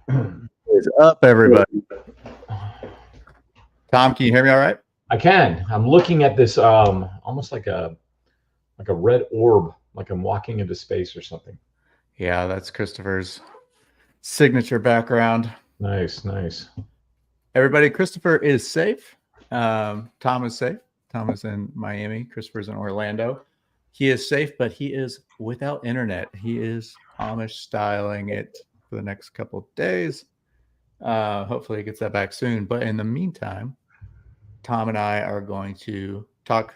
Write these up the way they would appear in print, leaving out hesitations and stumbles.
What is up, everybody? Tom, can you hear me all right? I can. I'm looking at this almost like a red orb, like I'm walking into space or something. Yeah, that's Christopher's signature background. Nice, nice. Everybody, Christopher is safe. Tom is safe. Tom is in Miami. Christopher's in Orlando. He is safe, but he is without internet. He is Amish styling it for the next couple of days. Hopefully he gets that back soon. But in the meantime, Tom and I are going to talk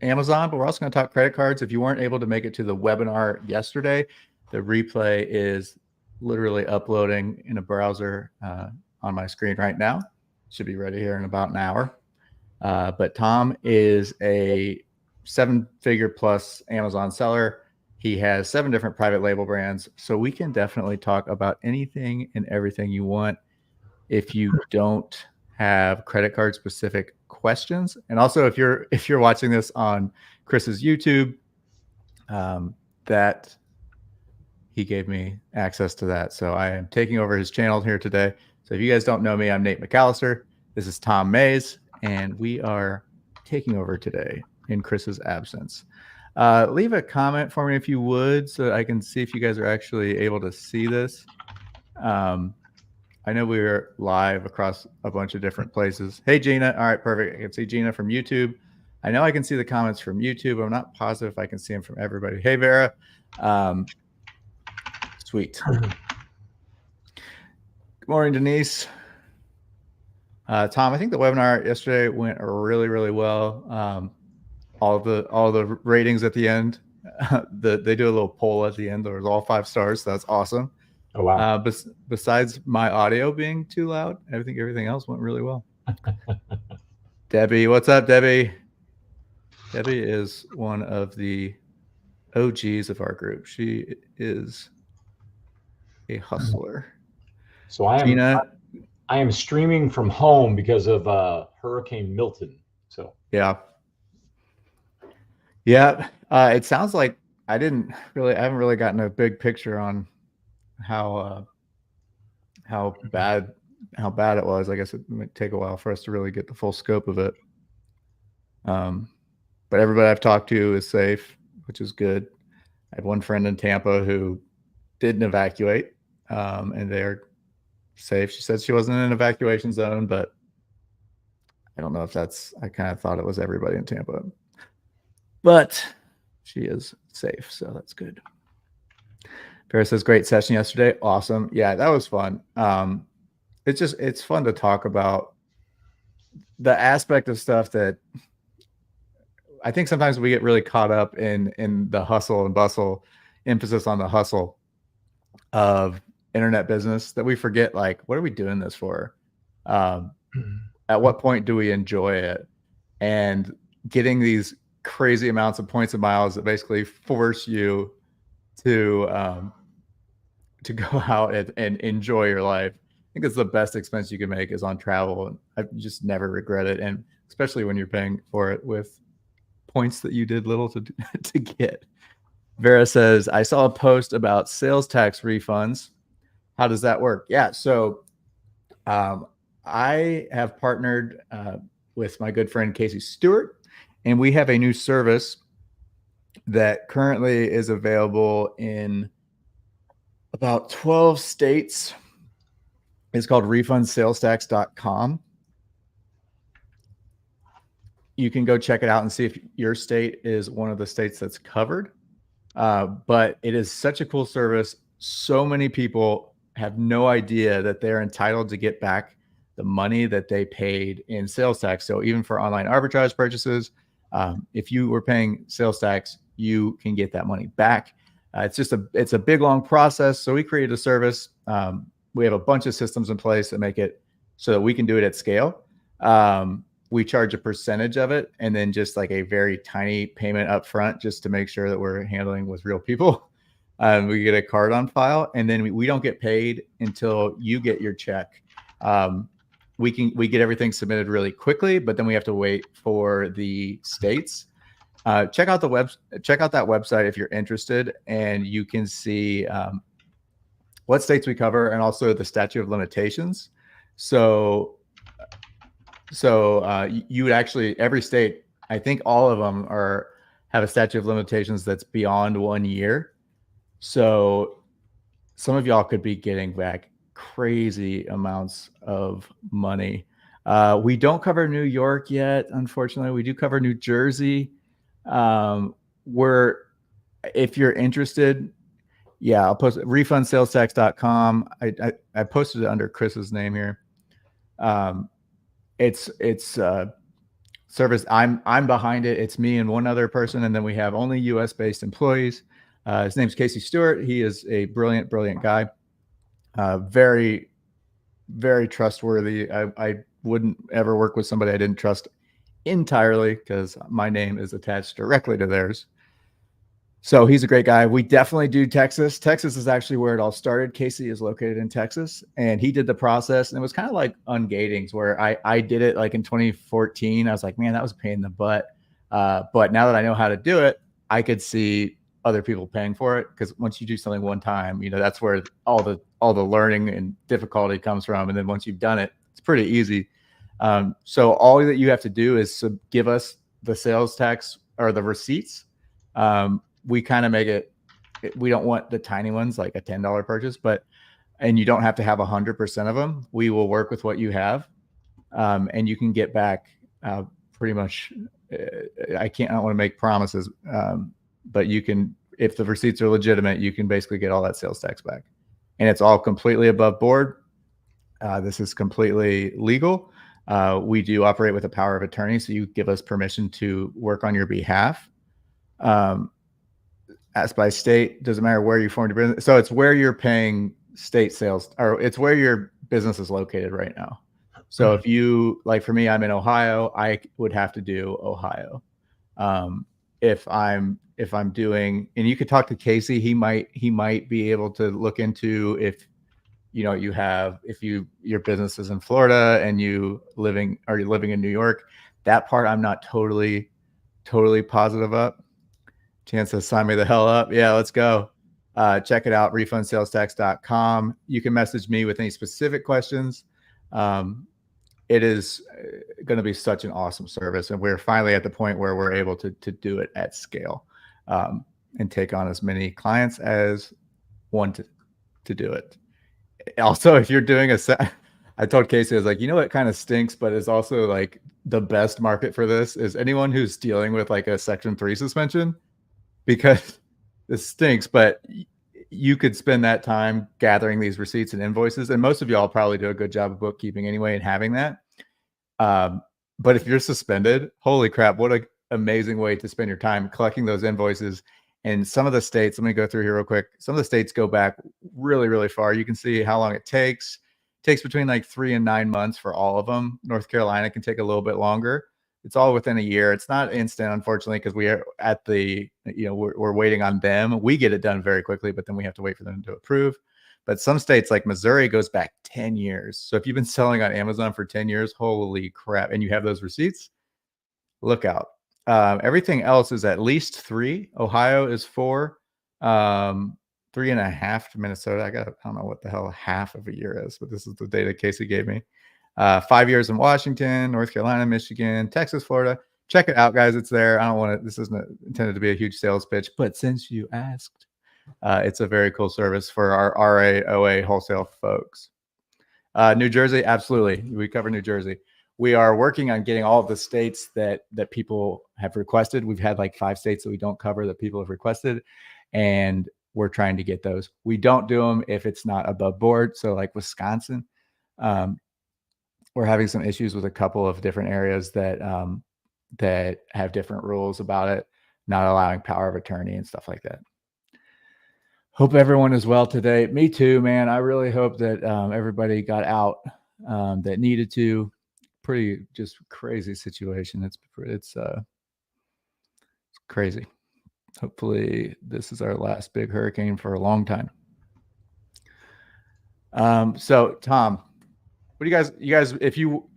Amazon, but we're also going to talk credit cards. If you weren't able to make it to the webinar yesterday, the replay is literally uploading in a browser on my screen right now. Should be ready here in about an hour. But Tom is a 7-figure plus Amazon seller. He has 7 different private label brands. So we can definitely talk about anything and everything you want. If you don't have credit card specific questions, and also if you're watching this on Chris's YouTube, that he gave me access to that, so I am taking over his channel here today. So if you guys don't know me, I'm Nate McCallister. This is Tom Mays, and we are taking over today in Chris's absence. Leave a comment for me if you would, so I can see if you guys are actually able to see this. I know we were live across a bunch of different places. Hey, Gina. All right, perfect. I can see Gina from YouTube. I know I can see the comments from YouTube. I'm not positive if I can see them from everybody. Hey, Vera. Sweet. Good morning, Denise. Tom, I think the webinar yesterday went really, really well. All the ratings at the end, they do a little poll at the end. There was all 5 stars. So that's awesome. Oh wow! Besides my audio being too loud, I think everything else went really well. Debbie, what's up, Debbie? Debbie is one of the OGs of our group. She is a hustler. So I am streaming from home because of Hurricane Milton. So yeah. It sounds like I haven't really gotten a big picture on how bad it was. I guess it might take a while for us to really get the full scope of it. But everybody I've talked to is safe, which is good. I had one friend in Tampa who didn't evacuate, and they're safe. She said she wasn't in an evacuation zone, but I don't know if I kind of thought it was everybody in Tampa. But she is safe, so that's good. Paris says, great session yesterday. Awesome. Yeah, that was fun. It's fun to talk about the aspect of stuff that I think sometimes we get really caught up in the hustle and bustle, emphasis on the hustle of internet business, that we forget, like, what are we doing this for? At what point do we enjoy it? And getting these crazy amounts of points and miles that basically force you to go out and enjoy your life. I think it's the best expense you can make is on travel. And I just never regret it. And especially when you're paying for it with points that you did little to get. Vera says, I saw a post about sales tax refunds. How does that work? Yeah. So I have partnered with my good friend Casey Stewart, and we have a new service that currently is available in about 12 states. It's called refundsalestax.com. You can go check it out and see if your state is one of the states that's covered. But it is such a cool service. So many people have no idea that they're entitled to get back the money that they paid in sales tax. So even for online arbitrage purchases, if you were paying sales tax, you can get that money back. It's a big, long process. So we created a service. We have a bunch of systems in place that make it so that we can do it at scale. We charge a percentage of it, and then just like a very tiny payment up front, just to make sure that we're handling with real people. We get a card on file, and then we don't get paid until you get your check. We get everything submitted really quickly, but then we have to wait for the states. Check out that website if you're interested, and you can see what states we cover and also the statute of limitations. So you would actually, every state, I think all of them have a statute of limitations that's beyond 1 year. So some of y'all could be getting back crazy amounts of money. We don't cover New York yet, unfortunately. We do cover New Jersey. If you're interested, yeah, I'll post refundsalestax.com. I posted it under Chris's name here. It's service. I'm behind it. It's me and one other person, and then we have only U.S. based employees. His name's Casey Stewart. He is a brilliant guy. Very, very trustworthy. I wouldn't ever work with somebody I didn't trust entirely because my name is attached directly to theirs. So he's a great guy. We definitely do Texas. Texas is actually where it all started. Casey is located in Texas, and he did the process. And it was kind of like ungatings where I did it like in 2014. I was like, man, that was a pain in the butt. But now that I know how to do it, I could see other people paying for it, because once you do something one time, that's where all the learning and difficulty comes from. And then once you've done it, it's pretty easy. So all that you have to do is give us the sales tax or the receipts. We kind of make it, we don't want the tiny ones, like a $10 purchase, and you don't have to have 100% of them. We will work with what you have. And you can get back pretty much, I don't want to make promises, but you can, if the receipts are legitimate, you can basically get all that sales tax back. And it's all completely above board. This is completely legal. We do operate with a power of attorney, so you give us permission to work on your behalf. As by state, doesn't matter where you formed your business. So it's where you're paying state sales, or it's where your business is located right now. So if you, like for me, I'm in Ohio, I would have to do Ohio. If I'm doing, and you could talk to Casey, he might be able to look into if your business is in Florida and you're living in New York. That part I'm not totally positive up. Chance to sign me the hell up. Yeah, let's go. Check it out, refundsalestax.com. You can message me with any specific questions. It is going to be such an awesome service, and we're finally at the point where we're able to do it at scale, and take on as clients as want to do it. Also, if you're doing I told Casey, I was like, what kind of stinks, but is also like the best market for this is anyone who's dealing with like a Section 3 suspension, because this stinks, but you could spend that time gathering these receipts and invoices. And most of y'all probably do a good job of bookkeeping anyway and having that. But if you're suspended, holy crap, what an amazing way to spend your time collecting those invoices. And some of the states, let me go through here real quick. Some of the states go back really, really far. You can see how long it takes. It takes between like 3 and 9 months for all of them. North Carolina can take a little bit longer. It's all within a year. It's not instant, unfortunately, because we are at we're waiting on them. We get it done very quickly, but then we have to wait for them to approve. But some states like Missouri goes back 10 years. So if you've been selling on Amazon for 10 years, holy crap, and you have those receipts, look out. Everything else is at least 3. Ohio is 4. 3.5 to Minnesota. I don't know what the hell half of a year is, but this is the data Casey gave me. 5 years in Washington, North Carolina, Michigan, Texas, Florida. Check it out, guys. It's there. I don't want to, this isn't intended to be a huge sales pitch, but since you asked, it's a very cool service for our RA, OA wholesale folks. New Jersey, absolutely. We cover New Jersey. We are working on getting all of the states that people have requested. We've had like 5 states that we don't cover that people have requested, and we're trying to get those. We don't do them if it's not above board. So like Wisconsin, we're having some issues with a couple of different areas that have different rules about it, not allowing power of attorney and stuff like that. Hope everyone is well today. Me too, man. I really hope that everybody got out that needed to. Pretty just crazy situation. It's crazy. Hopefully this is our last big hurricane for a long time. So Tom, what do you guys,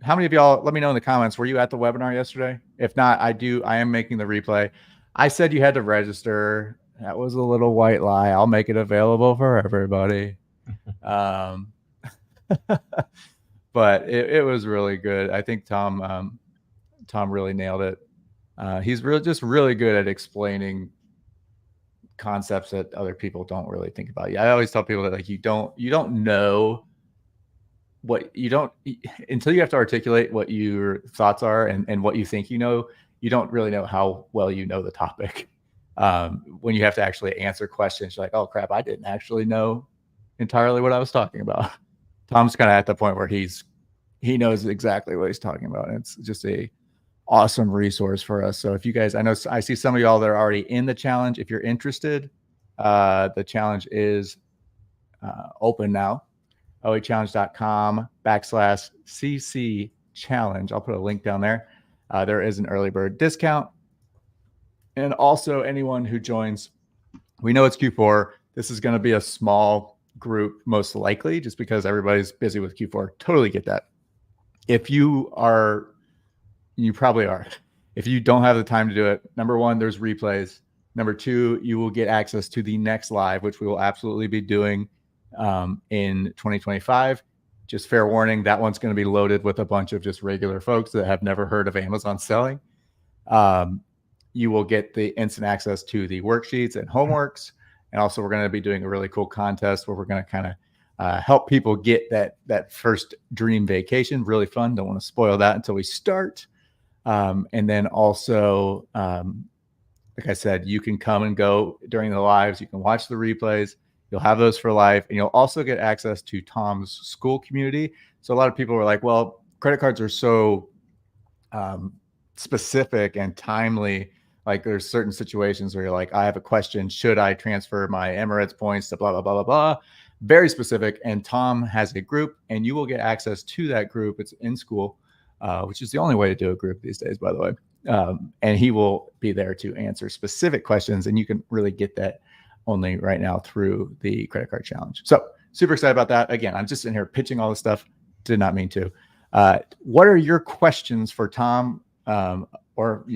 how many of y'all, let me know in the comments, were you at the webinar yesterday? If not, I am making the replay. I said you had to register. That was a little white lie. I'll make it available for everybody. Um, but it was really good. I think Tom really nailed it. He's just really good at explaining concepts that other people don't really think about. Yeah, I always tell people that like you don't know what you don't until you have to articulate what your thoughts are and what you think you don't really know how well you know the topic. When you have to actually answer questions, you're like, oh crap, I didn't actually know entirely what I was talking about. Tom's kind of at the point where he knows exactly what he's talking about. And it's just a awesome resource for us. So if you guys, I see some of y'all that are already in the challenge. If you're interested, the challenge is open now. oechallenge.com/CC challenge. I'll put a link down there. There is an early bird discount. And also anyone who joins, we know it's Q4. This is going to be a small group, most likely, just because everybody's busy with Q4. Totally get that. If you probably are. If you don't have the time to do it, number one, there's replays. Number two, you will get access to the next live, which we will absolutely be doing in 2025. Just fair warning, that one's going to be loaded with a bunch of just regular folks that have never heard of Amazon selling. You will get the instant access to the worksheets and homeworks. And also we're going to be doing a really cool contest where we're going to kind of help people get that first dream vacation. Really fun. Don't want to spoil that until we start. And then also, like I said, you can come and go during the lives. You can watch the replays. You'll have those for life. And you'll also get access to Tom's school community. So a lot of people were like, well, credit cards are so specific and timely. Like there's certain situations where you're like, I have a question. Should I transfer my Emirates points to blah, blah, blah, blah, blah. Very specific. And Tom has a group and you will get access to that group. It's in school, which is the only way to do a group these days, by the way. And he will be there to answer specific questions. And you can really get that only right now through the credit card challenge. So super excited about that. Again, I'm just in here pitching all this stuff. Did not mean to. What are your questions for Tom? Or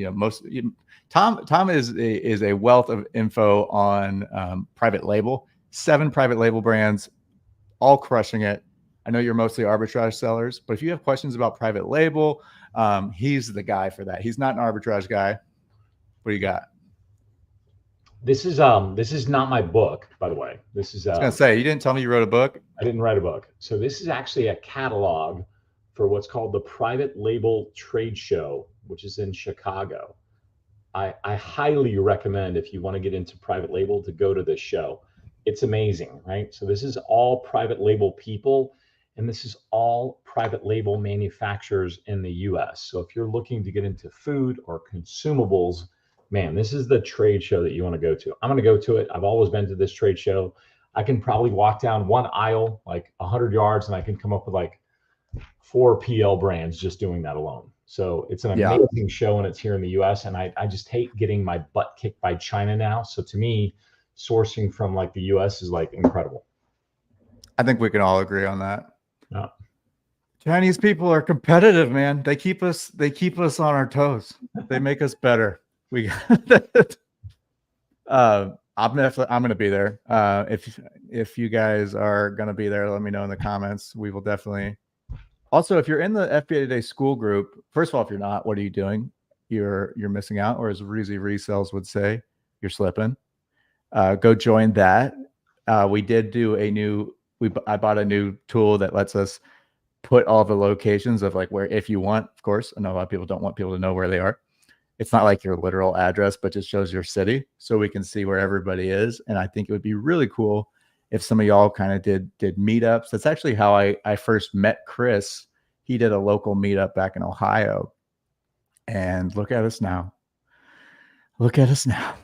Tom is a wealth of info on private label. 7 private label brands, all crushing it. I know you're mostly arbitrage sellers, but if you have questions about private label, he's the guy for that. He's not an arbitrage guy. What do you got? This is not my book, by the way. This is I was gonna say, you didn't tell me you wrote a book. I didn't write a book. So this is actually a catalog for what's called the Private Label Trade Show, which is in Chicago. I highly recommend, if you want to get into private label, to go to this show. It's amazing, right? So this is all private label people, and this is all private label manufacturers in the US. So if you're looking to get into food or consumables, man, this is the trade show that you want to go to. I'm going to go to it. I've always been to this trade show. I can probably walk down one aisle, like 100 yards, and I can come up with like 4 PL brands just doing that alone. So it's an amazing show, and it's here in the US. And I just hate getting my butt kicked by China now. So to me, sourcing from like the US is like incredible. I think we can all agree on that. Yeah. Chinese people are competitive, man. They keep us on our toes. They make us better. We got that. I'm going to be there. If you guys are going to be there, let me know in the comments. We will definitely. Also, if you're in the FBA Today school group, first of all, if you're not, what are you doing? You're missing out, or as Reezy Resells would say, you're slipping. Go join that. We did do I bought a new tool that lets us put all the locations of like where, if you want, of course, I know a lot of people don't want people to know where they are. It's not like your literal address, but just shows your city so we can see where everybody is. And I think it would be really cool if some of y'all kind of did meetups. That's actually how I first met Chris. He did a local meetup back in Ohio. And look at us now. Look at us now.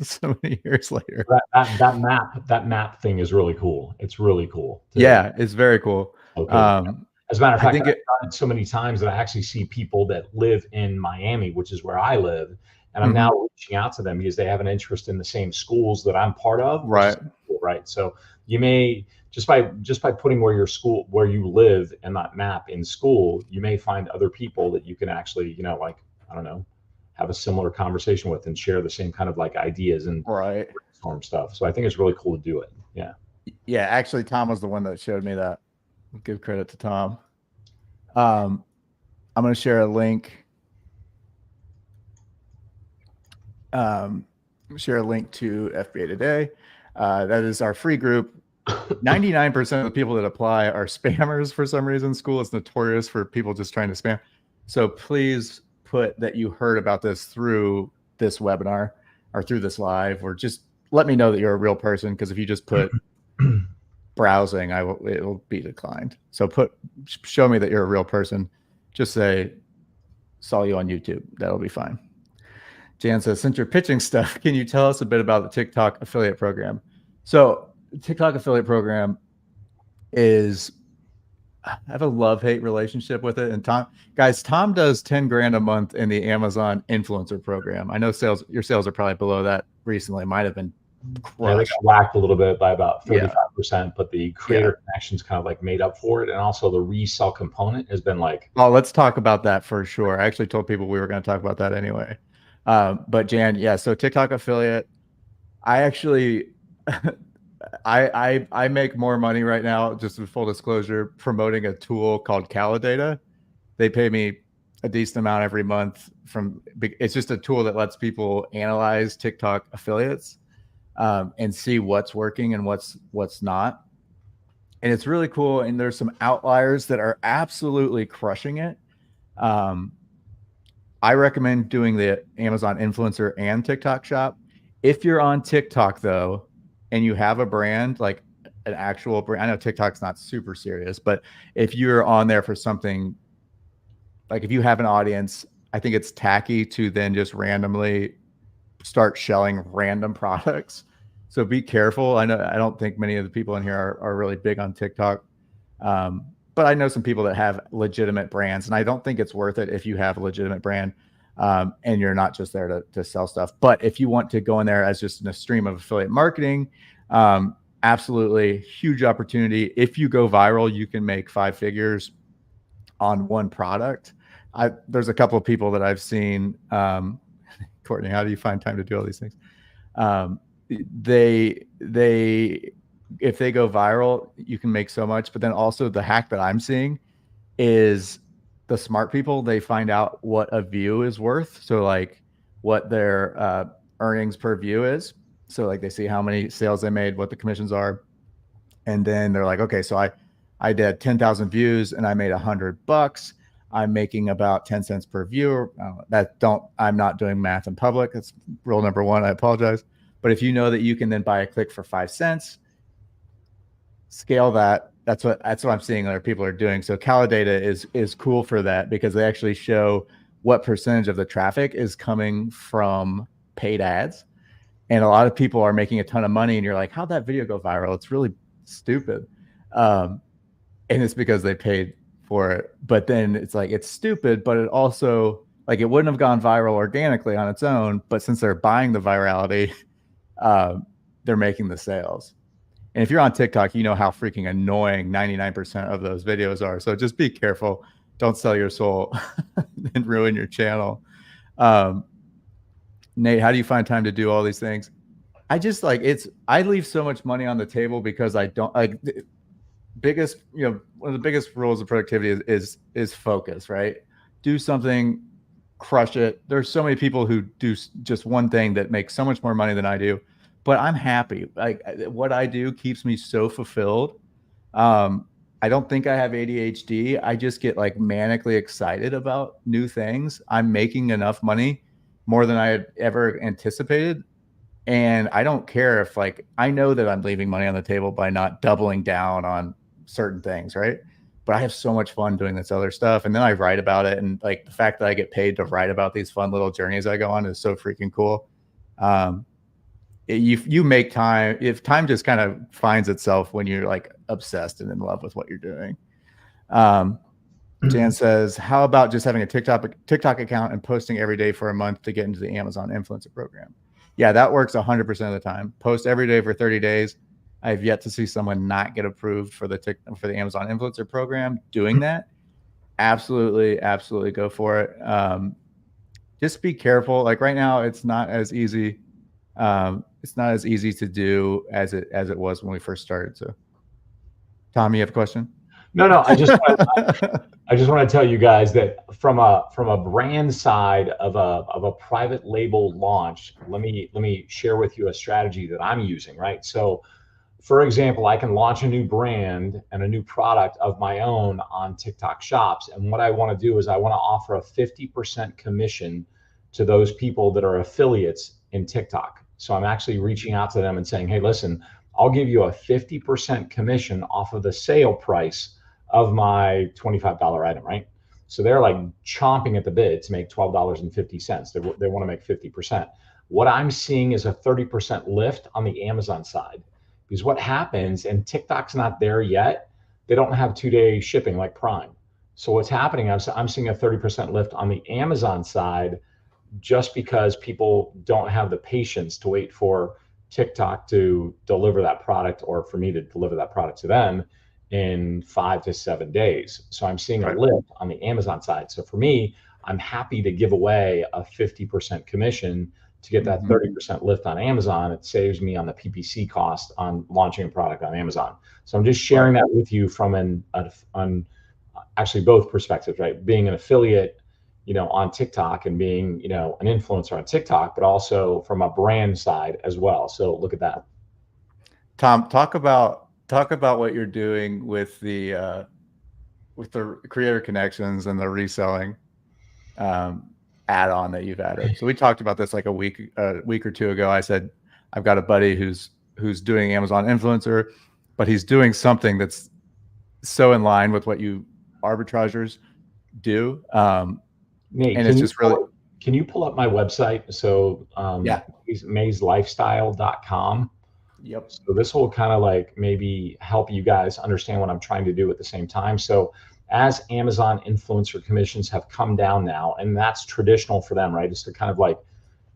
So many years later. That map thing is really cool. It's really cool. Yeah, it's very cool. Okay. As a matter of fact, I've done it so many times that I actually see people that live in Miami, which is where I live, and I'm now reaching out to them because they have an interest in the same schools that I'm part of. Right. Cool, right. So you may just by putting where you live in that map in school, you may find other people that you can actually, have a similar conversation with and share the same kind of like ideas and brainstorm stuff. So I think it's really cool to do it. Yeah. Yeah, actually, Tom was the one that showed me that. Give credit to Tom. I'm going to share a link. Share a link to FBA Today. That is our free group. 99% of the people that apply are spammers for some reason. School is notorious for people just trying to spam. So please put that you heard about this through this webinar or through this live, or just let me know that you're a real person. Because if you just put browsing, it will be declined. So show me that you're a real person. Just say, saw you on YouTube. That'll be fine. Jan says, since you're pitching stuff, can you tell us a bit about the TikTok affiliate program? So TikTok affiliate program is, I have a love-hate relationship with it. And Tom does 10 grand a month in the Amazon influencer program. I know your sales are probably below that recently. Might have been Yeah, they crushed. got whacked a little bit by about 35%, Yeah. but the creator connections kind of like made up for it. And also the resell component has been like, Oh, let's talk about that for sure. I actually told people we were going to talk about that anyway. But Jan, yeah, so TikTok affiliate, I actually I make more money right now, just in full disclosure, promoting a tool called Calidata. They pay me a decent amount every month it's just a tool that lets people analyze TikTok affiliates, and see what's working and what's not. And it's really cool. And there's some outliers that are absolutely crushing it. Um, I recommend doing the Amazon influencer and TikTok shop. If you're on TikTok though, and you have a brand, like an actual brand, I know TikTok's not super serious, but if you're on there for something, like if you have an audience, I think it's tacky to then just randomly start shelling random products. So be careful. I don't think many of the people in here are really big on TikTok. But I know some people that have legitimate brands, and I don't think it's worth it if you have a legitimate brand, and you're not just there to sell stuff. But if you want to go in there as just a stream of affiliate marketing, absolutely huge opportunity. If you go viral, you can make 5 figures on one product. There's a couple of people that I've seen. Courtney, how do you find time to do all these things? They if they go viral, you can make so much. But then also the hack that I'm seeing is the smart people, they find out what a view is worth. So like what their earnings per view is. So like they see how many sales they made, what the commissions are. And then they're like, okay, so I did 10,000 views and I made $100. I'm making about 10 cents per view. I'm not doing math in public. That's rule number 1. I apologize. But if you know that you can then buy a click for 5 cents, scale that. That's what I'm seeing other people are doing. So Calidata is cool for that, because they actually show what percentage of the traffic is coming from paid ads. And a lot of people are making a ton of money, and you're like, how'd that video go viral? It's really stupid. And it's because they paid for it. But then it's like, it's stupid, but it also, like, it wouldn't have gone viral organically on its own, but since they're buying the virality, they're making the sales. And if you're on TikTok, you know how freaking annoying 99% of those videos are. So just be careful. Don't sell your soul and ruin your channel. Nate, how do you find time to do all these things? I just I leave so much money on the table because I don't like biggest, one of the biggest rules of productivity is focus, right? Do something, crush it. There's so many people who do just one thing that makes so much more money than I do, but I'm happy. Like what I do keeps me so fulfilled. I don't think I have ADHD. I just get like manically excited about new things. I'm making enough money, more than I had ever anticipated. And I don't care if, like, I know that I'm leaving money on the table by not doubling down on certain things, right? But I have so much fun doing this other stuff. And then I write about it. And like the fact that I get paid to write about these fun little journeys I go on is so freaking cool. You make time, if time just kind of finds itself when you're like obsessed and in love with what you're doing. Jan says, how about just having a TikTok account and posting every day for a month to get into the Amazon influencer program? Yeah, that works 100% of the time. Post every day for 30 days. I have yet to see someone not get approved for the Amazon influencer program doing that. Absolutely, absolutely go for it. Just be careful. Like right now, it's not as easy. it's not as easy to do as it was when we first started. So, Tom, you have a question? No, I just want to tell you guys that from a brand side of a private label launch, let me share with you a strategy that I'm using, right? So for example, I can launch a new brand and a new product of my own on TikTok shops. And what I want to do is I want to offer a 50% commission to those people that are affiliates in TikTok. So I'm actually reaching out to them and saying, hey, listen, I'll give you a 50% commission off of the sale price of my $25 item, right? So they're like chomping at the bit to make $12.50. They want to make 50%. What I'm seeing is a 30% lift on the Amazon side. Because what happens, and TikTok's not there yet, they don't have 2-day shipping like Prime. So what's happening, I'm seeing a 30% lift on the Amazon side just because people don't have the patience to wait for TikTok to deliver that product or for me to deliver that product to them in 5 to 7 days. So I'm seeing a lift on the Amazon side. So for me, I'm happy to give away a 50% commission to get that 30% lift on Amazon. It saves me on the PPC cost on launching a product on Amazon. So I'm just sharing that with you from actually both perspectives, right? Being an affiliate, on TikTok and being, an influencer on TikTok, but also from a brand side as well. So look at that. Tom, talk about what you're doing with the creator connections and the reselling add-on that you've added. So we talked about this like a week or two ago. I said I've got a buddy who's doing Amazon influencer, but he's doing something that's so in line with what you arbitragers do. Nate, and it's just really. Can you pull up my website? So yeah, mazellifestyle.com. Yep. So this will kind of like maybe help you guys understand what I'm trying to do at the same time. So as Amazon influencer commissions have come down now, and that's traditional for them, right? It's to kind of like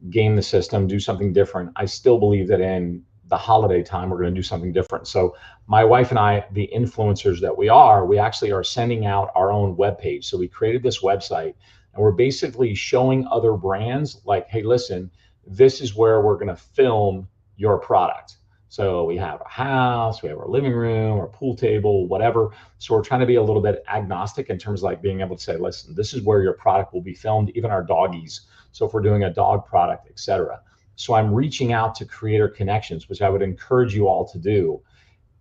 game the system, do something different. I still believe that in the holiday time, we're going to do something different. So my wife and I, the influencers that we actually are sending out our own webpage. So we created this website and we're basically showing other brands like, hey, listen, this is where we're going to film your product. So we have a house, we have our living room, our pool table, whatever. So we're trying to be a little bit agnostic in terms of like being able to say, listen, this is where your product will be filmed, even our doggies. So if we're doing a dog product, etc. So I'm reaching out to creator connections, which I would encourage you all to do,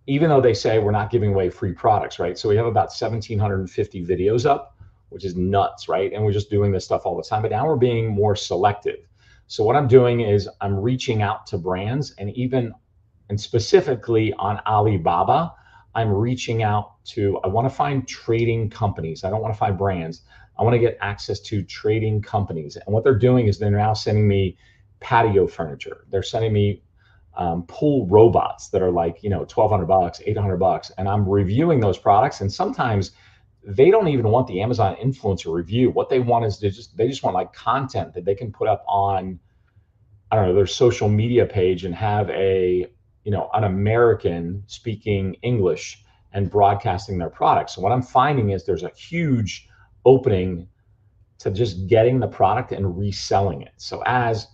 even though they say we're not giving away free products, right? So we have about 1,750 videos up, which is nuts, right? And we're just doing this stuff all the time, but now we're being more selective. So what I'm doing is I'm reaching out to brands and specifically on Alibaba, I'm reaching out to, I want to find trading companies. I don't want to find brands. I want to get access to trading companies. And what they're doing is they're now sending me patio furniture. They're sending me pool robots that are like, $1,200, $800. And I'm reviewing those products. And sometimes they don't even want the Amazon influencer review. What they want is they just want like content that they can put up on, I don't know, their social media page and have an American speaking English and broadcasting their products. So what I'm finding is there's a huge opening to just getting the product and reselling it. So as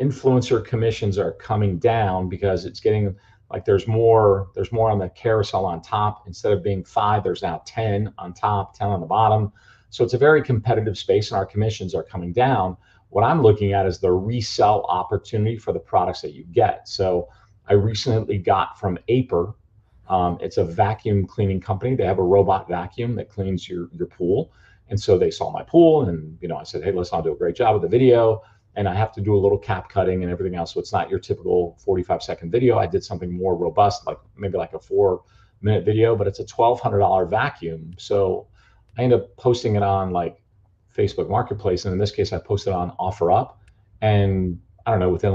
influencer commissions are coming down because it's getting like there's more on the carousel on top. Instead of being 5, there's now 10 on top, 10 on the bottom. So it's a very competitive space and our commissions are coming down. What I'm looking at is the resell opportunity for the products that you get. So I recently got from Aper. It's a vacuum cleaning company. They have a robot vacuum that cleans your pool. And so they saw my pool and, I said, hey, listen, I'll do a great job with the video. And I have to do a little cap cutting and everything else. So it's not your typical 45-second video. I did something more robust, like maybe like a 4-minute video, but it's a $1,200 vacuum. So I end up posting it on like Facebook Marketplace. And in this case, I posted on OfferUp. And I don't know, within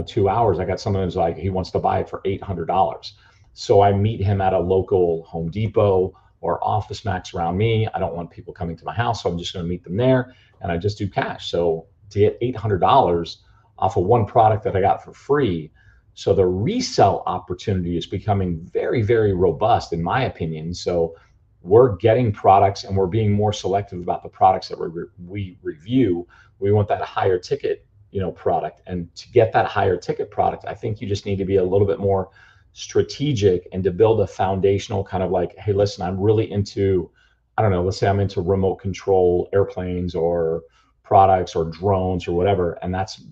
2 hours, I got someone who's like, he wants to buy it for $800. So I meet him at a local Home Depot or Office Max around me. I don't want people coming to my house, so I'm just going to meet them there, and I just do cash. So to get $800 off of one product that I got for free, so the resell opportunity is becoming very, very robust, in my opinion. So we're getting products, and we're being more selective about the products that we review. We want that higher ticket, product. And to get that higher ticket product, I think you just need to be a little bit more strategic and to build a foundational kind of like, hey, listen, I'm really into, I don't know, let's say I'm into remote control airplanes or products or drones or whatever. And that's,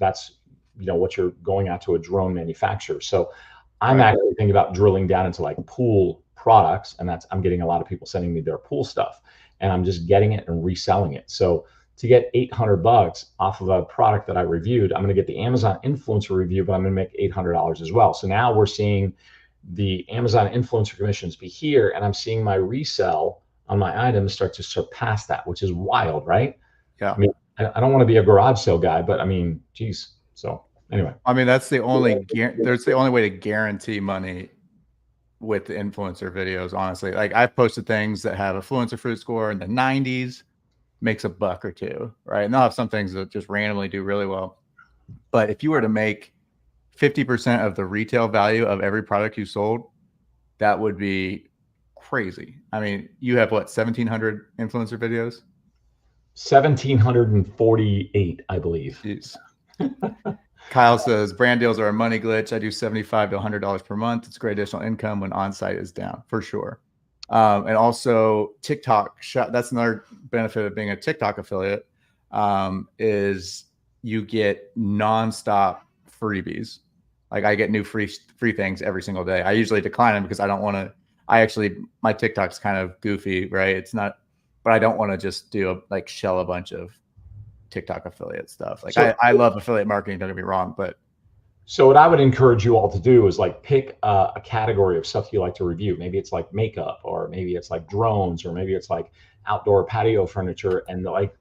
what you're going out to a drone manufacturer. So I'm Right. actually thinking about drilling down into like pool products. And I'm getting a lot of people sending me their pool stuff and I'm just getting it and reselling it. So to get $800 off of a product that I reviewed, I'm going to get the Amazon influencer review, but I'm going to make $800 as well. So now we're seeing the Amazon influencer commissions be here, and I'm seeing my resell on my items start to surpass that, which is wild, right? Yeah. I mean, I don't want to be a garage sale guy, but I mean, geez. So anyway, I mean, that's the only there's the only way to guarantee money with the influencer videos, honestly. Like I've posted things that have a influencer fruit score in the 90s, makes $1 or $2, right? And they'll have some things that just randomly do really well. But if you were to make 50% of the retail value of every product you sold, that would be crazy. I mean, you have what, 1,700 influencer videos? 1,748, I believe. Jeez. Kyle says brand deals are a money glitch. I do $75 to $100 per month. It's great additional income when on-site is down, for sure. And also TikTok, that's another benefit of being a TikTok affiliate, is you get nonstop freebies. Like I get new free things every single day. I usually decline them because I don't want to, my TikTok's kind of goofy, right? It's not, but I don't want to just shell a bunch of TikTok affiliate stuff. Like so, I love affiliate marketing, don't get me wrong, but. So what I would encourage you all to do is like pick a category of stuff you like to review. Maybe it's like makeup, or maybe it's like drones, or maybe it's like outdoor patio furniture, and like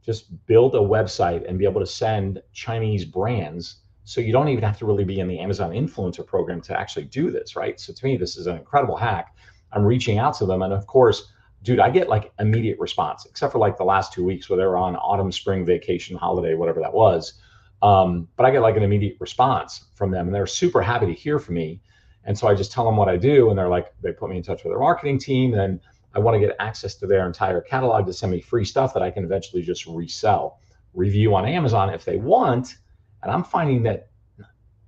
just build a website and be able to send Chinese brands. So you don't even have to really be in the Amazon influencer program to actually do this, right? So to me, this is an incredible hack. I'm reaching out to them. And of course, dude, I get like immediate response, except for like the last 2 weeks where they were on autumn, spring vacation, holiday, whatever that was. But I get like an immediate response from them and they're super happy to hear from me. And so I just tell them what I do. And they're like, they put me in touch with their marketing team. And I want to get access to their entire catalog to send me free stuff that I can eventually just resell, review on Amazon if they want. And I'm finding that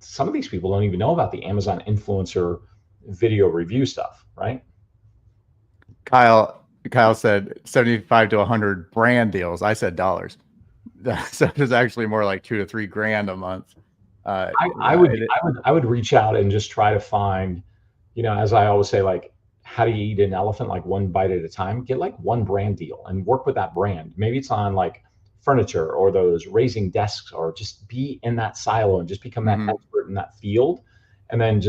some of these people don't even know about the Amazon influencer video review stuff, right? Kyle said 75 to 100 brand deals. I said dollars. So it's actually more like $2 to $3 grand a month. I would reach out and just try to find, as I always say, like, how do you eat an elephant? Like one bite at a time. Get like one brand deal and work with that brand. Maybe it's on like furniture or those raising desks, or just be in that silo and just become that expert in that field. And then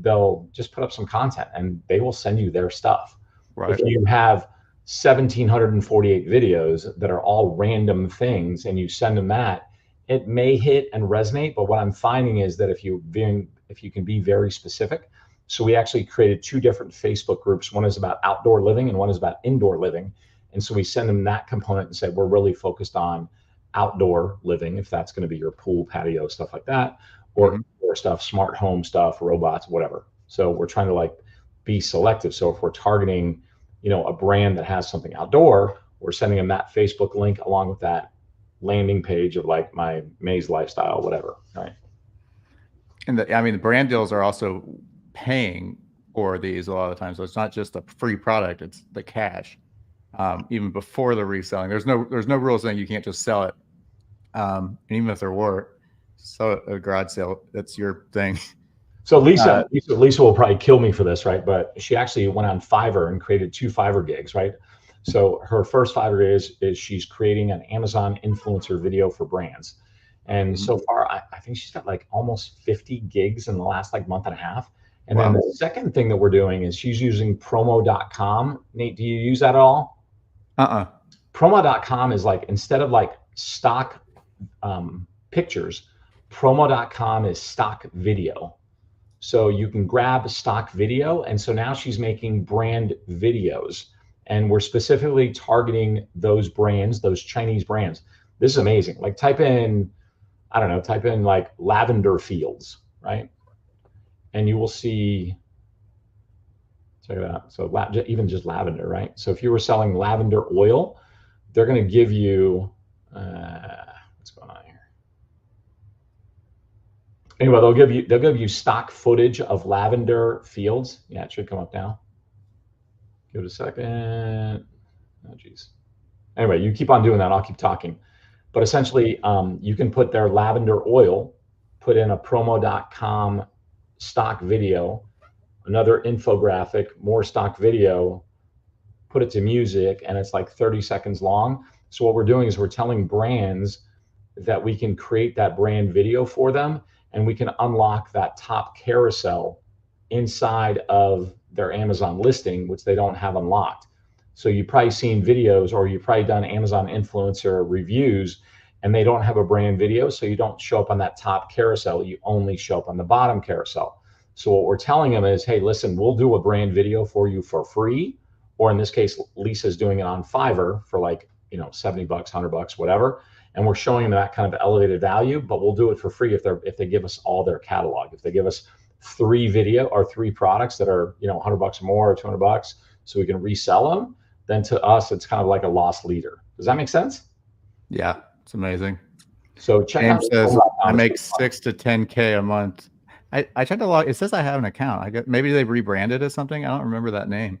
they'll just put up some content and they will send you their stuff. Right. If you have 1,748 videos that are all random things and you send them that, it may hit and resonate. But what I'm finding is that if you can be very specific. So we actually created 2 different Facebook groups. One is about outdoor living and one is about indoor living. And so we send them that component and say, we're really focused on outdoor living, if that's going to be your pool, patio, stuff like that, or stuff, smart home stuff, robots, whatever. So we're trying to like be selective. So if we're targeting, a brand that has something outdoor, we're sending them that Facebook link along with that landing page of like my maze lifestyle, whatever. Right. And the brand deals are also paying for these a lot of the time. So it's not just a free product, it's the cash. Even before the reselling, there's no rule saying you can't just sell it. And even if there were, sell a garage sale, that's your thing. So Lisa will probably kill me for this, right? But she actually went on Fiverr and created 2 Fiverr gigs, right? So her first Fiverr is she's creating an Amazon influencer video for brands. And so far, I think she's got like almost 50 gigs in the last like month and a half. And then the second thing that we're doing is she's using promo.com. Nate, do you use that at all? Promo.com is like, instead of like stock pictures, promo.com is stock video. So you can grab stock video. And so now she's making brand videos. And we're specifically targeting those brands, those Chinese brands. This is amazing. Like type in like lavender fields, right? And you will see, check it out. So even just lavender, right? So if you were selling lavender oil, they're going to give you, what's going on here? Anyway, they'll give you stock footage of lavender fields. Yeah, it should come up now. Give it a second. Oh, geez. Anyway, you keep on doing that. I'll keep talking. But essentially, you can put their lavender oil, put in a promo.com stock video, another infographic, more stock video, put it to music, and it's like 30 seconds long. So what we're doing is we're telling brands that we can create that brand video for them, and we can unlock that top carousel inside of their Amazon listing, which they don't have unlocked. So you've probably seen videos, or you've probably done Amazon influencer reviews, and they don't have a brand video, so you don't show up on that top carousel. You only show up on the bottom carousel. So what we're telling them is, hey, listen, we'll do a brand video for you for free, or in this case, Lisa's doing it on Fiverr for like, you know, 70 bucks, 100 bucks, whatever. And we're showing them that kind of elevated value, but we'll do it for free if they give us all their catalog. If they give us 3 products that are, you know, 100 bucks or more, or 200 bucks, so we can resell them, then to us, it's kind of like a loss leader. Does that make sense? Yeah, it's amazing. So check James out says I make 6 to 10K a month. I tried to log. It says I have an account. I get, maybe they've rebranded as something. I don't remember that name.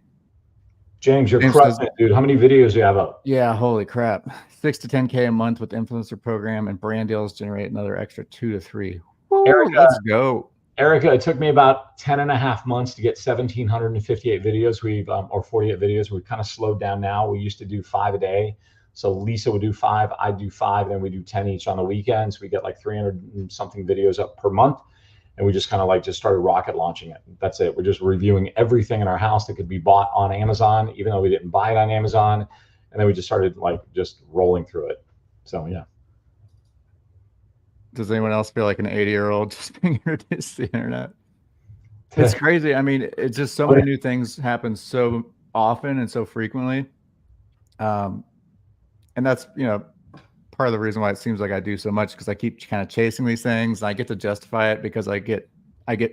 James, you're James crushing says, it, dude. How many videos do you have up? yeah, holy crap. 6 to 10K a month with influencer program, and brand deals generate another extra 2 to 3. Woo, Erica, let's go. Erica, it took me about 10 and a half months to get 1,758 videos. We've, or 48 videos. We've kind of slowed down now. We used to do 5 a day. So Lisa would do 5, I'd do 5, then we do 10 each on the weekends. We get like 300 and something videos up per month. And we just kind of like just started rocket launching it. That's it. We're just reviewing everything in our house that could be bought on Amazon, even though we didn't buy it on Amazon. And then we just started like just rolling through it. So yeah. Does anyone else feel like an 80-year-old just being introduced to the internet? It's crazy. I mean, it's just so many new things happen so often and so frequently. And that's, you know, part of the reason why it seems like I do so much, because I keep kind of chasing these things, and I get to justify it because I get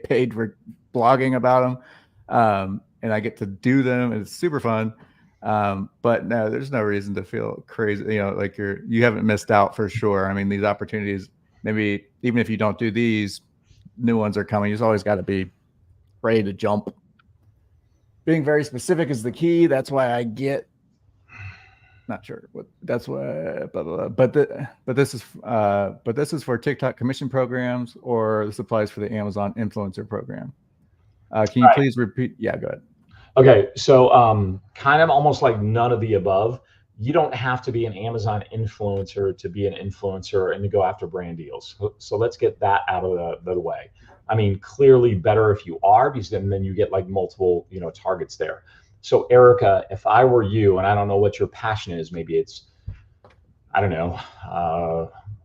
paid for blogging about them, and I get to do them, and it's super fun. But no, there's no reason to feel crazy. You know, like you haven't missed out for sure. I mean, these opportunities, maybe even if you don't do these, new ones are coming. You just always got to be ready to jump. Being very specific is the key. That's why I get. Not sure what that's what, blah, blah, blah. But this is for TikTok commission programs, or this applies for the Amazon influencer program. Can you please repeat? Yeah, go ahead. Okay, so kind of almost like none of the above. You don't have to be an Amazon influencer to be an influencer and to go after brand deals. So let's get that out of the way. I mean, clearly better if you are, because then you get like multiple, you know, targets there. So Erica, if I were you, and I don't know what your passion is, maybe it's, I don't know,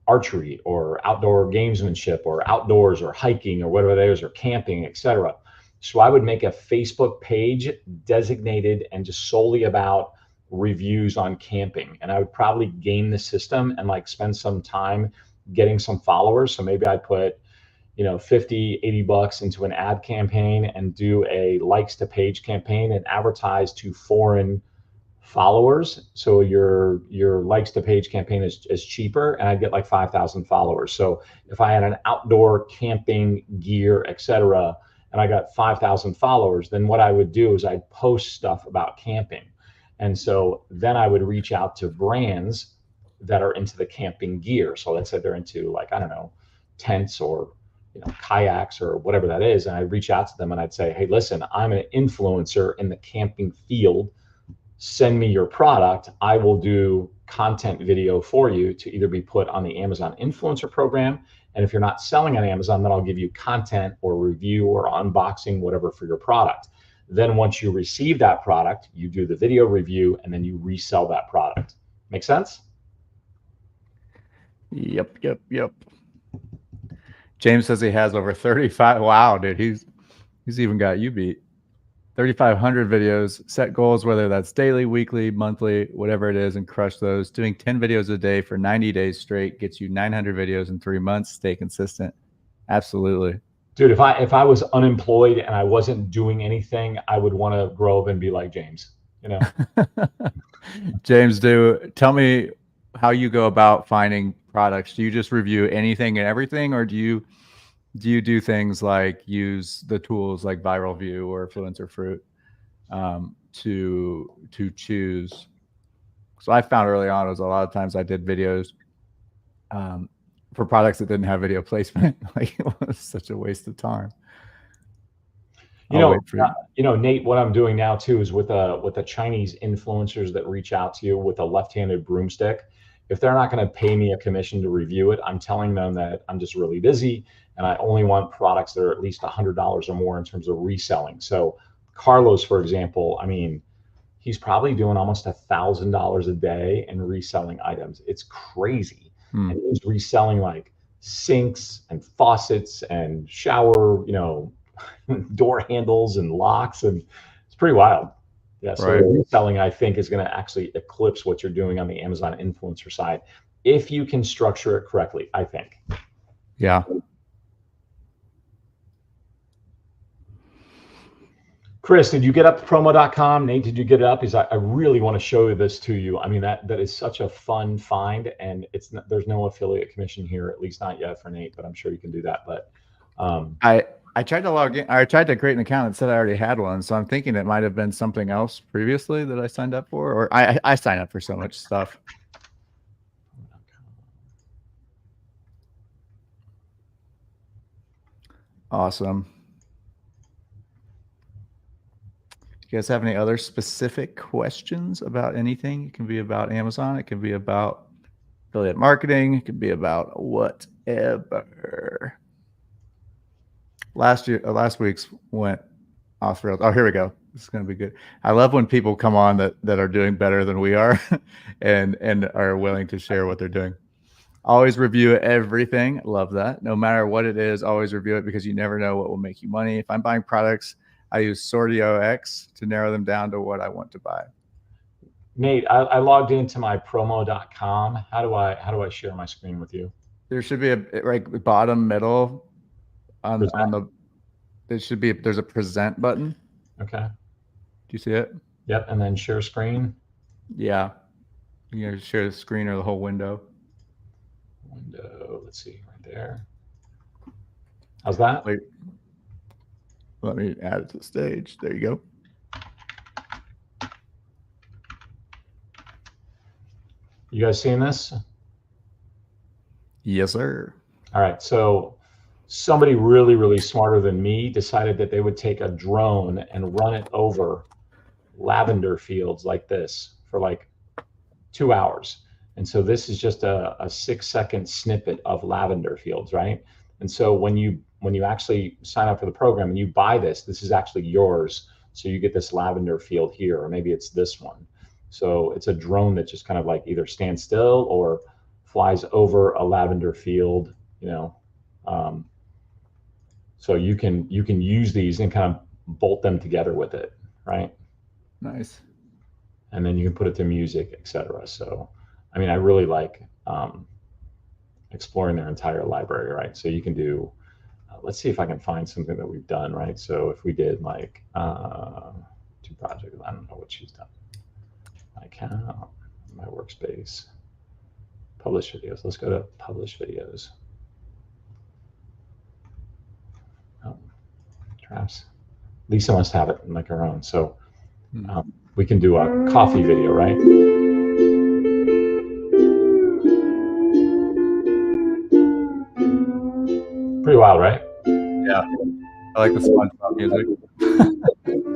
archery or outdoor gamesmanship or outdoors or hiking or whatever it is, or camping, etc. So I would make a Facebook page designated and just solely about reviews on camping. And I would probably game the system and like spend some time getting some followers. So maybe I'd put, you know, 50, 80 bucks into an ad campaign and do a likes to page campaign and advertise to foreign followers. So your likes to page campaign is cheaper, and I'd get like 5,000 followers. So if I had an outdoor camping gear, etc., and I got 5,000 followers, then what I would do is I'd post stuff about camping. And so then I would reach out to brands that are into the camping gear. So let's say they're into, like, I don't know, tents or, you know, kayaks or whatever that is. And I'd reach out to them and I'd say, hey, listen, I'm an influencer in the camping field. Send me your product. I will do content video for you to either be put on the Amazon influencer program. And if you're not selling on Amazon, then I'll give you content or review or unboxing, whatever, for your product. Then once you receive that product, you do the video review and then you resell that product. Make sense? Yep. James says he has over 35. Wow, dude, he's even got you beat. 3,500 videos. Set goals, whether that's daily, weekly, monthly, whatever it is, and crush those. Doing 10 videos a day for 90 days straight gets you 900 videos in 3 months. Stay consistent. Absolutely. Dude, if I was unemployed and I wasn't doing anything, I would want to grow up and be like James, you know? James, tell me how you go about finding products. Do you just review anything and everything, or do you Do you do things like use the tools like Viral View or Influencer Fruit to choose? So I found early on was a lot of times I did videos for products that didn't have video placement. Like it was such a waste of time. You I'll know, wait for you. Nate, what I'm doing now too is with the Chinese influencers that reach out to you with a left-handed broomstick. If they're not going to pay me a commission to review it, I'm telling them that I'm just really busy and I only want products that are at least $100 or more in terms of reselling. So Carlos, for example, I mean, he's probably doing almost $1,000 a day in reselling items. It's crazy. And he's reselling like sinks and faucets and shower, door handles and locks, and it's pretty wild. Yeah, so Right. reselling, I think, is going to actually eclipse what you're doing on the Amazon influencer side if you can structure it correctly, I think. Yeah. Chris, did you get up promo.com? Nate, did you get it up? Because I really want to show this to you. I mean, that is such a fun find, and there's no affiliate commission here, at least not yet for Nate, but I'm sure you can do that. But I tried to log in. I tried to create an account and said I already had one, so I'm thinking it might have been something else previously that I signed up for, or I signed up for so much stuff. Awesome. You guys have any other specific questions about anything? It can be about Amazon. It can be about affiliate marketing. It can be about whatever. Last week's went off the rails. Oh, here we go. This is going to be good. I love when people come on that are doing better than we are and are willing to share what they're doing. Always review everything. Love that. No matter what it is, always review it because you never know what will make you money. If I'm buying products, I use Sortio-X to narrow them down to what I want to buy. Nate, I logged into my promo.com. How do I share my screen with you? There should be a right bottom middle on the. There should be there's a present button. Okay. Do you see it? Yep, and then share screen. Yeah, you can share the screen or the whole window. Let's see, right there. How's that? Wait, let me add it to the stage. There you go. You guys seeing this? Yes, sir. All right, so somebody really, really smarter than me decided that they would take a drone and run it over lavender fields like this for like 2 hours. And so this is just a 6-second snippet of lavender fields, right? And so when you actually sign up for the program and you buy this is actually yours. So you get this lavender field here, or maybe it's this one. So it's a drone that just kind of like either stands still or flies over a lavender field, so you can use these and kind of bolt them together with it, right? Nice. And then you can put it to music, etc. So, I mean, I really like exploring their entire library, right? So you can do, let's see if I can find something that we've done, right? So if we did like 2 projects, I don't know what she's done. My account, my workspace, publish videos. Let's go to publish videos. Perhaps Lisa must have it in like her own. So we can do a coffee video, right? Pretty wild, right? Yeah, I like the SpongeBob music.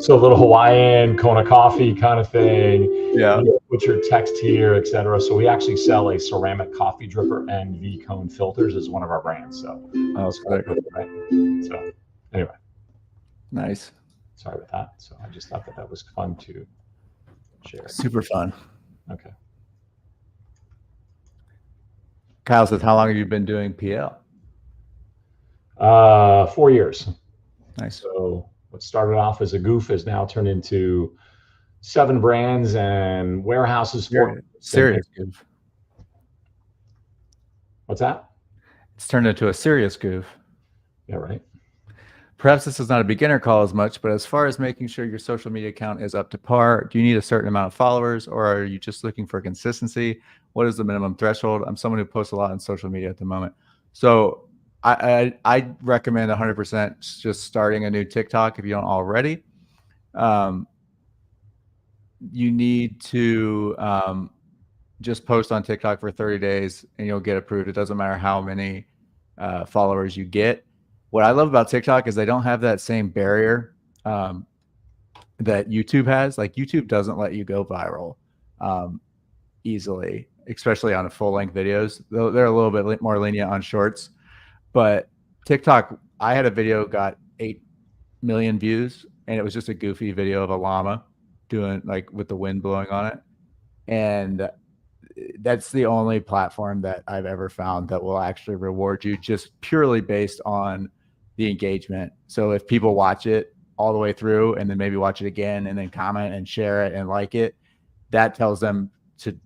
So a little Hawaiian Kona coffee kind of thing. Yeah. You put your text here, etc. So we actually sell a ceramic coffee dripper and V-cone filters as one of our brands. So, sick. Right? So anyway. Nice. Sorry about that. So I just thought that was fun to share. Super fun. Okay. Kyle says, how long have you been doing PL? 4 years. Nice. So what started off as a goof has now turned into 7 brands and warehouses. Serious goof. What's that? It's turned into a serious goof. Yeah, right. Perhaps this is not a beginner call as much, but as far as making sure your social media account is up to par, do you need a certain amount of followers, or are you just looking for consistency? What is the minimum threshold? I'm someone who posts a lot on social media at the moment. So I recommend 100% just starting a new TikTok if you don't already. You need to just post on TikTok for 30 days and you'll get approved. It doesn't matter how many followers you get. What I love about TikTok is they don't have that same barrier that YouTube has. Like YouTube doesn't let you go viral easily, especially on full length videos. They're a little bit more lenient on shorts. But TikTok, I had a video got 8 million views, and it was just a goofy video of a llama doing like with the wind blowing on it. And that's the only platform that I've ever found that will actually reward you just purely based on the engagement. So if people watch it all the way through and then maybe watch it again and then comment and share it and like it, that tells them to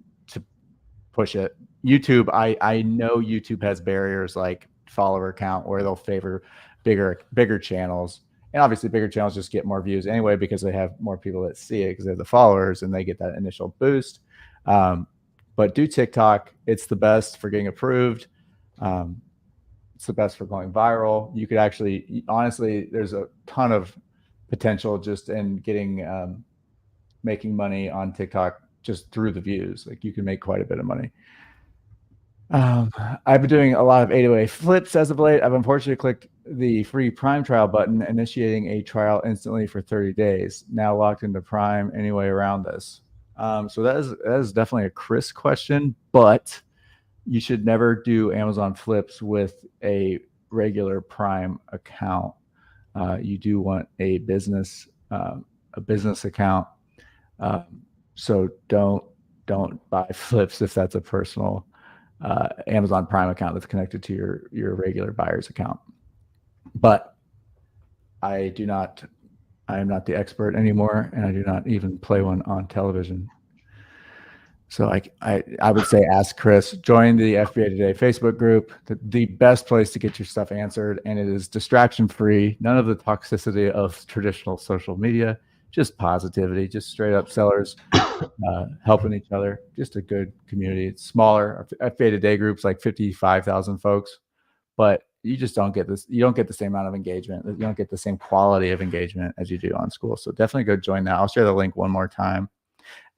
push it. YouTube, I know YouTube has barriers like follower count where they'll favor bigger channels. And obviously bigger channels just get more views anyway because they have more people that see it because they're the followers and they get that initial boost. But do TikTok. It's the best for getting approved. It's the best for going viral. You could actually, honestly, there's a ton of potential just in getting making money on TikTok just through the views. Like you can make quite a bit of money. I've been doing a lot of 808 flips as of late. I've unfortunately clicked the free Prime trial button, initiating a trial instantly for 30 days. Now locked into Prime anyway around this. So that is definitely a Chris question, but you should never do Amazon flips with a regular Prime account. You do want a business account. So don't buy flips if that's a personal Amazon Prime account that's connected to your regular buyer's account. But I am not the expert anymore, and I do not even play one on television. So I would say ask Chris, join the FBA Today Facebook group, the best place to get your stuff answered, and it is distraction free, none of the toxicity of traditional social media, just positivity, just straight up sellers helping each other, just a good community. It's smaller. FBA Today group's like 55,000 folks, but you just don't get this. You don't get the same amount of engagement. You don't get the same quality of engagement as you do on school. So definitely go join that. I'll share the link one more time.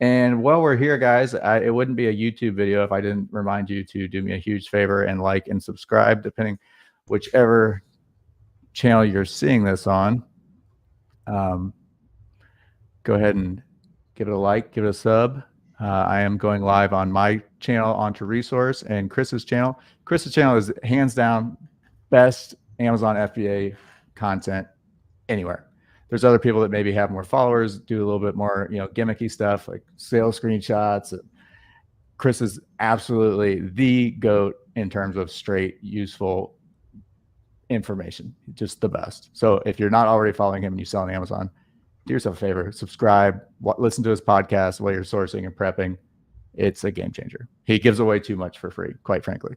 And while we're here, guys, it wouldn't be a YouTube video if I didn't remind you to do me a huge favor and like and subscribe, depending whichever channel you're seeing this on. Go ahead and give it a like, give it a sub. I am going live on my channel onto Resource and Chris's channel. Chris's channel is hands down best Amazon FBA content anywhere. There's other people that maybe have more followers, do a little bit more, gimmicky stuff like sales screenshots. Chris is absolutely the GOAT in terms of straight, useful information. Just the best. So if you're not already following him and you sell on Amazon, do yourself a favor, subscribe, listen to his podcast while you're sourcing and prepping. It's a game changer. He gives away too much for free, quite frankly.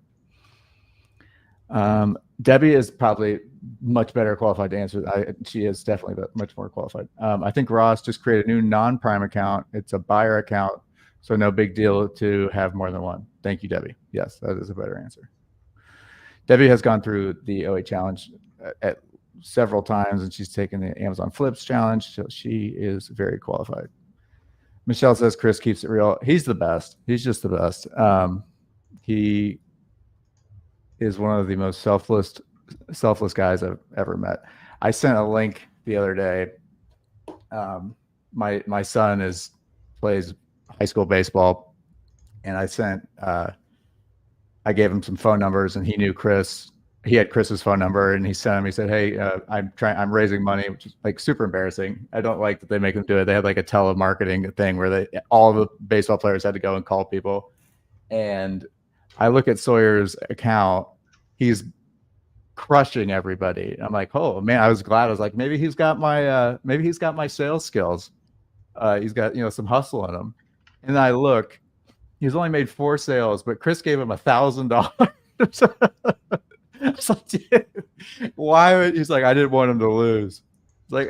Debbie is probably much better qualified to answer. She is definitely much more qualified. I think Ross just created a new non-Prime account. It's a buyer account, so no big deal to have more than one. Thank you, Debbie. Yes, that is a better answer. Debbie has gone through the OA challenge at several times, and she's taken the Amazon Flips challenge, so she is very qualified. Michelle says Chris keeps it real. He's the best. He's just the best. He is one of the most selfless guys I've ever met. I sent a link the other day. My son plays high school baseball, and I gave him some phone numbers, and he knew Chris. He had Chris's phone number, and he sent him. He said, "Hey, I'm raising money," which is like super embarrassing. I don't like that they make them do it. They had like a telemarketing thing where all the baseball players had to go and call people. And I look at Sawyer's account; he's crushing everybody. I'm like, oh man, I was glad. I was like, maybe he's got my sales skills. He's got some hustle in him. And then I look, he's only made 4 sales, but Chris gave him $1,000. It's like, dude, why would he's like, I didn't want him to lose. It's like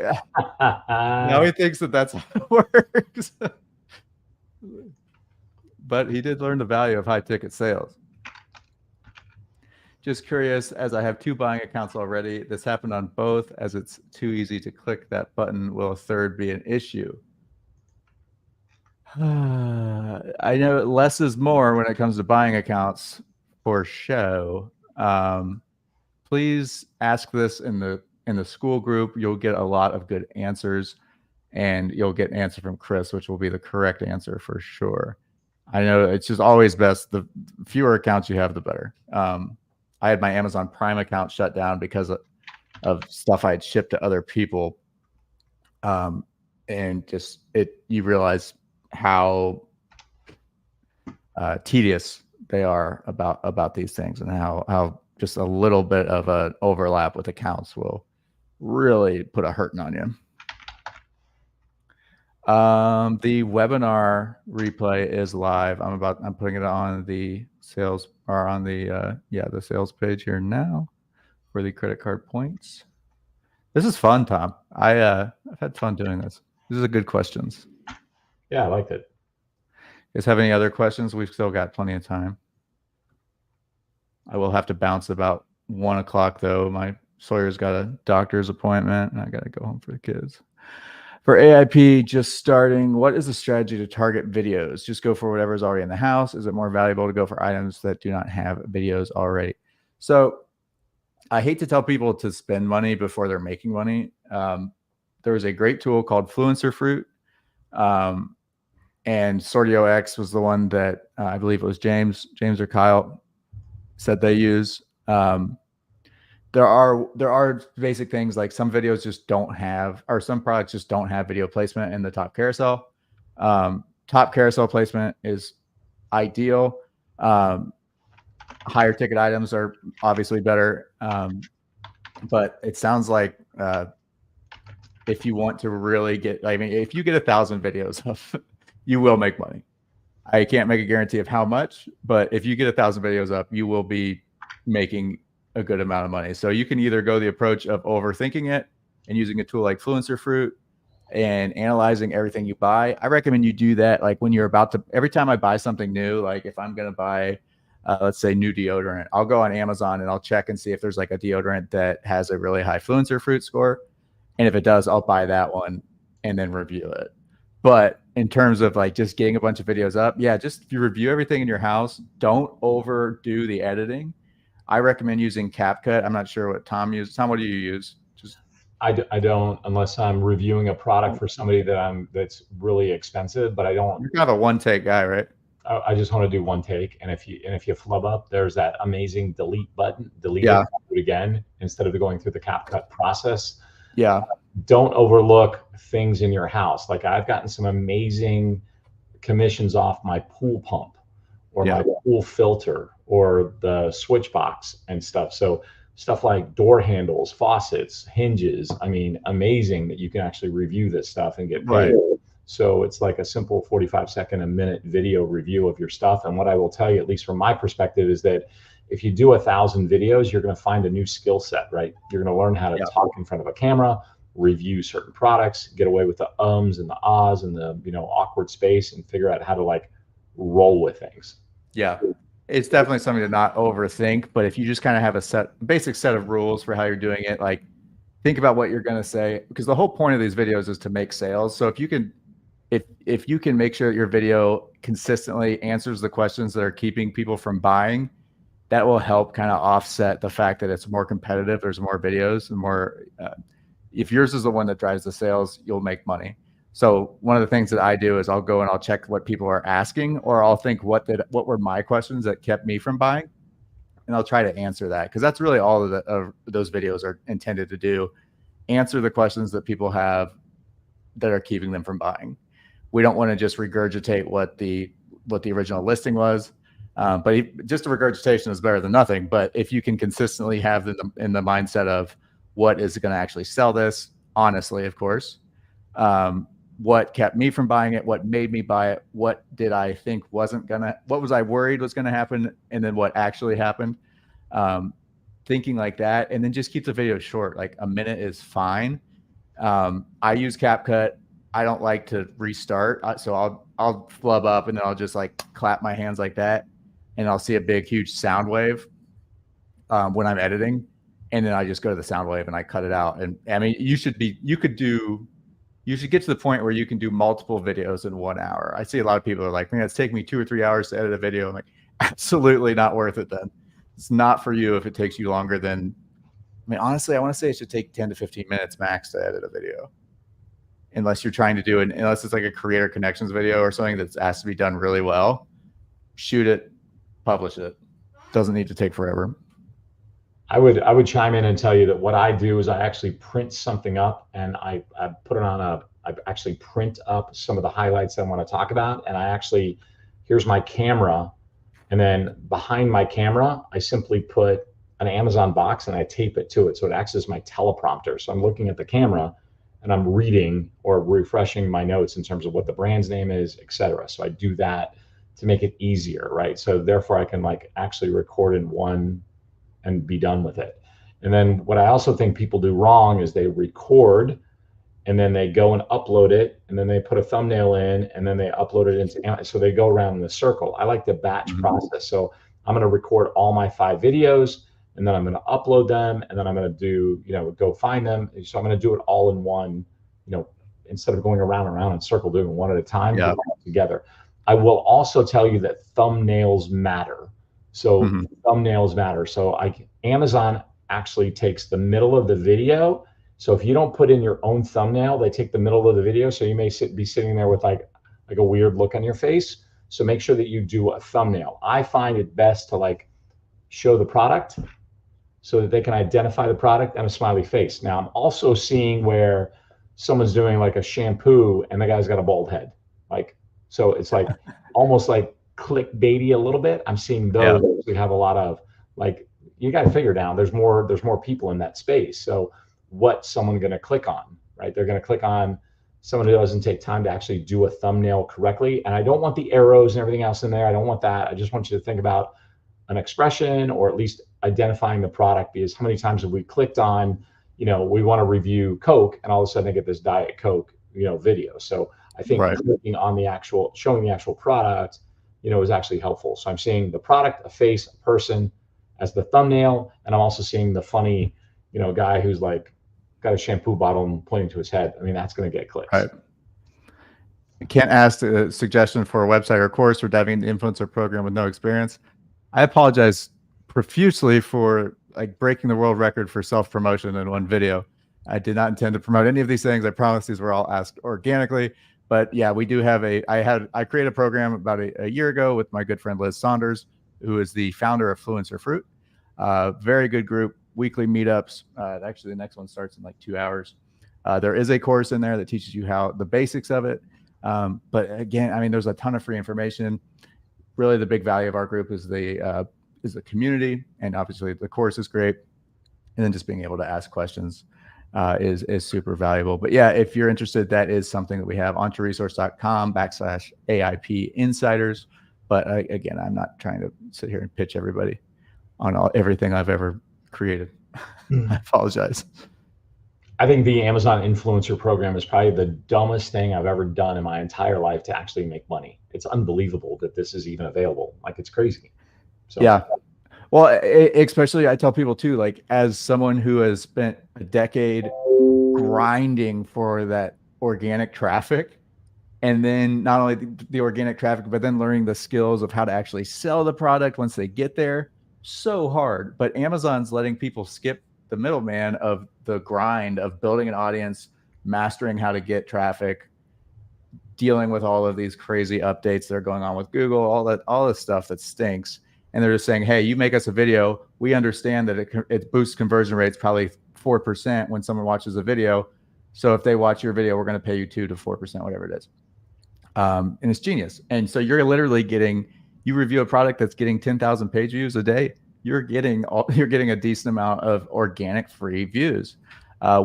now he thinks that's how it works. But he did learn the value of high ticket sales. Just curious, as I have 2 buying accounts already, this happened on both as it's too easy to click that button. Will a third be an issue? I know less is more when it comes to buying accounts for show. Please ask this in the school group. You'll get a lot of good answers, and you'll get an answer from Chris, which will be the correct answer for sure. I know it's just always best. The fewer accounts you have, the better. I had my Amazon Prime account shut down because of stuff I had shipped to other people. And just you realize how tedious they are about these things, and how just a little bit of an overlap with accounts will really put a hurting on you. The webinar replay is live. I'm putting it on the sales or on the the sales page here now for the credit card points. This is fun, Tom. I've had fun doing this. These are good questions. Yeah, I liked it. You guys have any other questions? We've still got plenty of time. I will have to bounce about 1 o'clock though. My Sawyer's got a doctor's appointment and I got to go home for the kids. For AIP just starting, what is the strategy to target videos? Just go for whatever is already in the house? Is it more valuable to go for items that do not have videos already? So I hate to tell people to spend money before they're making money. There was a great tool called Fluencer Fruit. And Sortio X was the one that I believe it was James or Kyle said they use. There are basic things like some videos just don't have, or some products just don't have video placement in the top carousel. Top carousel placement is ideal. Higher ticket items are obviously better. But it sounds like if you want to really get, I mean, if you get 1,000 videos up, you will make money. I can't make a guarantee of how much, but if you get 1,000 videos up, you will be making a good amount of money. So you can either go the approach of overthinking it and using a tool like Fluencer Fruit and analyzing everything you buy. I recommend you do that. Like when you're about to, every time I buy something new, like if I'm going to buy, let's say new deodorant, I'll go on Amazon and I'll check and see if there's like a deodorant that has a really high Fluencer Fruit score. And if it does, I'll buy that one and then review it. But in terms of like just getting a bunch of videos up, yeah, just if you review everything in your house, don't overdo the editing. I recommend using CapCut. I'm not sure what Tom uses. Tom, what do you use? Just I don't, unless I'm reviewing a product for somebody that's really expensive, but I don't. You're kind of a one-take guy, right? I just want to do one take, and if you flub up, there's that amazing delete button. Delete Yeah. it, do it again instead of going through the CapCut process. Yeah. Don't overlook things in your house. Like I've gotten some amazing commissions off my pool pump or my pool filter or the switch box and stuff. So stuff like door handles, faucets, hinges. I mean, amazing that you can actually review this stuff and get paid. Right. So it's like a simple 45-second, a minute video review of your stuff. And what I will tell you, at least from my perspective, is that if you do 1,000 videos, you're going to find a new skill set, right? You're going to learn how to talk in front of a camera, review certain products, get away with the ums and the ahs and the awkward space, and figure out how to like roll with things. Yeah, it's definitely something to not overthink. But if you just kind of have a basic set of rules for how you're doing it, like think about what you're going to say, because the whole point of these videos is to make sales. So if you can, if you can make sure that your video consistently answers the questions that are keeping people from buying, that will help kind of offset the fact that it's more competitive. There's more videos and more. If yours is the one that drives the sales, you'll make money. So one of the things that I do is I'll go and I'll check what people are asking, or I'll think what were my questions that kept me from buying, and I'll try to answer that, because that's really all of those videos are intended to do. Answer the questions that people have that are keeping them from buying. We don't want to just regurgitate what the original listing was. But just a regurgitation is better than nothing. But if you can consistently have in the mindset of what is going to actually sell this, honestly, of course, what kept me from buying it, what made me buy it, what did I think what was I worried was going to happen, and then what actually happened, thinking like that, and then just keep the video short. Like a minute is fine. I use CapCut. I don't like to restart, so I'll flub up and then I'll just like clap my hands like that, and I'll see a big huge sound wave, when I'm editing, and then I just go to the sound wave and I cut it out. And I mean, you should get to the point where you can do multiple videos in 1 hour. I see a lot of people are like, man, it's taking me 2 or 3 hours to edit a video. I'm like, absolutely not worth it then. It's not for you if it takes you longer than, I mean, honestly, I want to say it should take 10 to 15 minutes max to edit a video. Unless you're trying to do it, unless it's like a creator connections video or something that has to be done really well, shoot it, publish it. Doesn't need to take forever. I would chime in and tell you that what I do is I actually print something up, and I put it on I actually print up some of the highlights I want to talk about, and here's my camera, and then behind my camera, I simply put an Amazon box and I tape it to it. So it acts as my teleprompter. So I'm looking at the camera and I'm reading or refreshing my notes in terms of what the brand's name is, et cetera. So I do that to make it easier, right? So therefore I can like actually record in one and be done with it. And then what I also think people do wrong is they record and then they go and upload it, and then they put a thumbnail in, and then they upload it into, so they go around in the circle. I like the batch process. So I'm going to record all my 5 videos, and then I'm going to upload them, and then I'm going to do, go find them. So I'm going to do it all in one, instead of going around and around in circle, doing one at a time, do it all together. I will also tell you that thumbnails matter. So thumbnails matter. So Amazon actually takes the middle of the video. So if you don't put in your own thumbnail, they take the middle of the video. So you may be sitting there with like a weird look on your face. So make sure that you do a thumbnail. I find it best to like show the product so that they can identify the product and a smiley face. Now I'm also seeing where someone's doing like a shampoo and the guy's got a bald head. So it's like almost like clickbaity a little bit. I'm seeing those. We have a lot of like, you got to figure down, there's more people in that space. So what's someone going to click on, right? They're going to click on someone who doesn't take time to actually do a thumbnail correctly. And I don't want the arrows and everything else in there. I don't want that. I just want you to think about an expression, or at least identifying the product, because how many times have we clicked on, we want to review Coke, and all of a sudden I get this Diet Coke, video. So I think clicking on showing the actual product, is actually helpful. So I'm seeing the product, a face, a person as the thumbnail. And I'm also seeing the funny, guy who's like got a shampoo bottle and pointing to his head. I mean, that's going to get clicks. Right. I can't ask a suggestion for a website or course or diving into influencer program with no experience. I apologize profusely for like breaking the world record for self-promotion in one video. I did not intend to promote any of these things. I promise these were all asked organically. But yeah, we do have I created a program about a year ago with my good friend Liz Saunders, who is the founder of Fluencer Fruit. Very good group, weekly meetups. Actually, the next one starts in like 2 hours. There is a course in there that teaches you the basics of it. But again, I mean, there's a ton of free information. Really, the big value of our group is the community, and obviously the course is great. And then just being able to ask questions is super valuable. But yeah, if you're interested, that is something that we have on resource.com/AIP insiders. But again, I'm not trying to sit here and pitch everybody on everything I've ever created. I apologize. I think the Amazon influencer program is probably the dumbest thing I've ever done in my entire life to actually make money. It's unbelievable that this is even available. Like, it's crazy. So yeah. Well, especially I tell people too, like as someone who has spent a decade grinding for that organic traffic, and then not only the organic traffic, but then learning the skills of how to actually sell the product once they get there. So hard. But Amazon's letting people skip the middleman of the grind of building an audience, mastering how to get traffic, dealing with all of these crazy updates that are going on with Google, all this stuff that stinks. And they're just saying, hey, you make us a video. We understand that it boosts conversion rates probably 4% when someone watches a video. So if they watch your video, we're going to pay you 2 to 4%, whatever it is. And it's genius. And so you're literally you review a product that's getting 10,000 page views a day. You're getting a decent amount of organic free views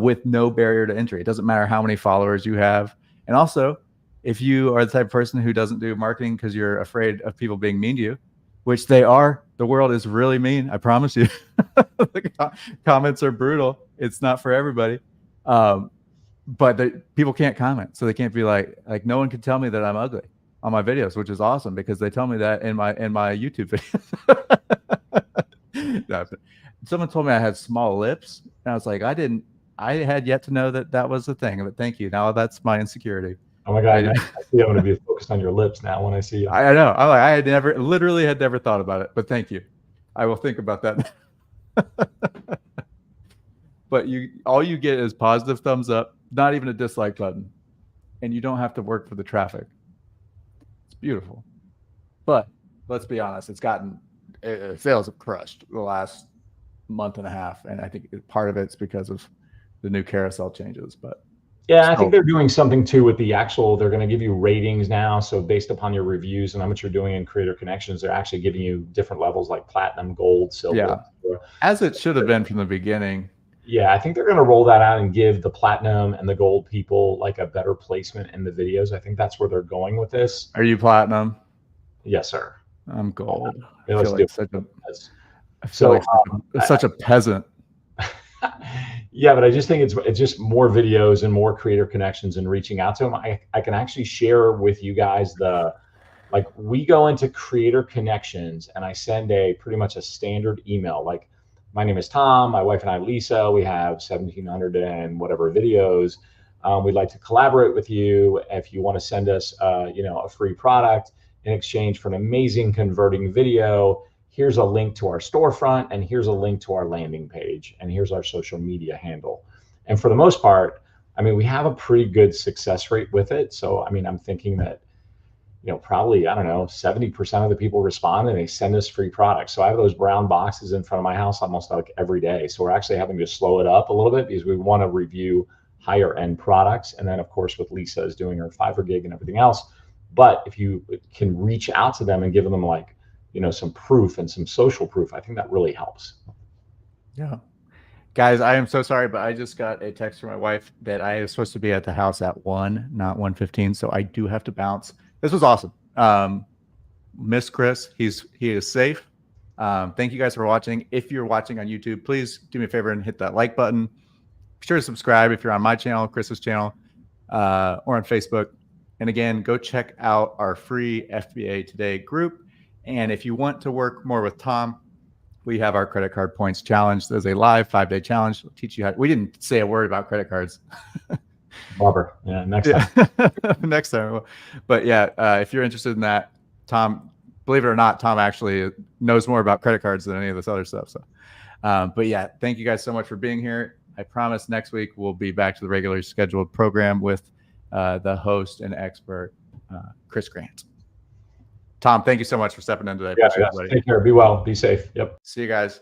with no barrier to entry. It doesn't matter how many followers you have. And also, if you are the type of person who doesn't do marketing because you're afraid of people being mean to you, which they are, the world is really mean. I promise you. The comments are brutal. It's not for everybody. But people can't comment. So they can't be like no one can tell me that I'm ugly on my videos, which is awesome because they tell me that in my YouTube videos. someone told me I had small lips, and I was like, I had yet to know that that was a thing. But thank you. Now that's my insecurity. Oh my God, I see I'm going to be focused on your lips now when I see you. I know. I had literally had never thought about it, but thank you. I will think about that. But all you get is positive thumbs up, not even a dislike button, and you don't have to work for the traffic. It's beautiful. But let's be honest, sales have crushed the last month and a half, and I think part of it's because of the new carousel changes. But yeah, I think they're doing something too with the actual. They're going to give you ratings now, so based upon your reviews and how much you're doing in Creator Connections, they're actually giving you different levels like platinum, gold, silver. Yeah, as it should have been from the beginning. Yeah, I think they're going to roll that out and give the platinum and the gold people like a better placement in the videos. I think that's where they're going with this. Are you platinum? Yes, sir. I'm gold. Yeah, I feel like such a peasant. Yeah, but I just think it's just more videos and more Creator Connections and reaching out to them. I can actually share with you guys like we go into Creator Connections and I send pretty much a standard email. Like, my name is Tom, my wife and I, Lisa, we have 1,700 and whatever videos. We'd like to collaborate with you. If you want to send us, a free product in exchange for an amazing converting video, here's a link to our storefront, and here's a link to our landing page, and here's our social media handle. And for the most part, I mean, we have a pretty good success rate with it. So, I mean, I'm thinking that, probably, I don't know, 70% of the people respond and they send us free products. So I have those brown boxes in front of my house almost like every day. So we're actually having to slow it up a little bit because we want to review higher end products. And then of course, with Lisa is doing her Fiverr gig and everything else. But if you can reach out to them and give them like, some proof and some social proof, I think that really helps. Yeah. Guys, I am so sorry, but I just got a text from my wife that I was supposed to be at the house at 1, not 1:15. So I do have to bounce. This was awesome. Miss Chris, he is safe. Thank you guys for watching. If you're watching on YouTube, please do me a favor and hit that like button. Be sure to subscribe if you're on my channel, Chris's channel, or on Facebook. And again, go check out our free FBA Today group. And if you want to work more with Tom, we have our credit card points challenge. There's a live 5-day challenge. We'll teach you how. We didn't say a word about credit cards. Bobber. Yeah, next time. Next time. But yeah, if you're interested in that, Tom, believe it or not, Tom actually knows more about credit cards than any of this other stuff. So, but yeah, thank you guys so much for being here. I promise next week we'll be back to the regularly scheduled program with the host and expert, Chris Grant. Tom, thank you so much for stepping in today. Yeah, take care. Be well. Be safe. Yep. See you guys.